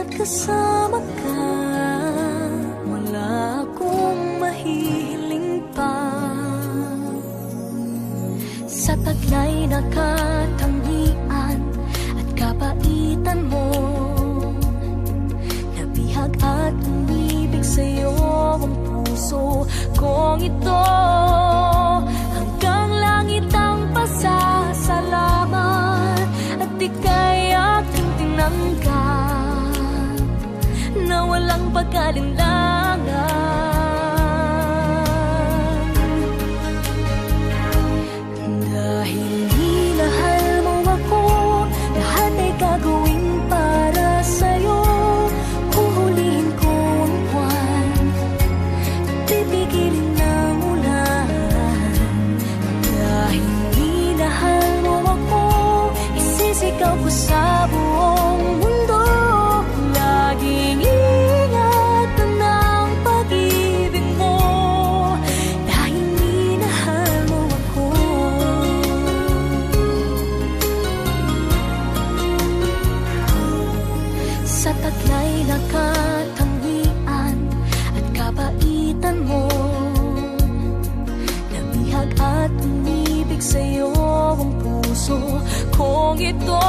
Bagamat kasama ka, wala akong mahihiling pa. Sa taglay na katangian at kapaitan mo, nabihag at umibig sa'yo ang puso kong ito. Hanggang langit ang pasasalamat at ika'y aking tinanggap na walang pag-alinlangan. Dahil minahal mo ako, lahat ay gagawin para sa'yo. Huhulihin ko ang buwan, pipigilin ng ulan. Dahil minahal mo ako, isisigaw ko sa buong mundo. Laging ingatan ng pag-ibig mo, dahil minahal mo ako. Sa taglay na katangian at kapaitan mo, nabihag at umibig sa'yo ang puso kong ito.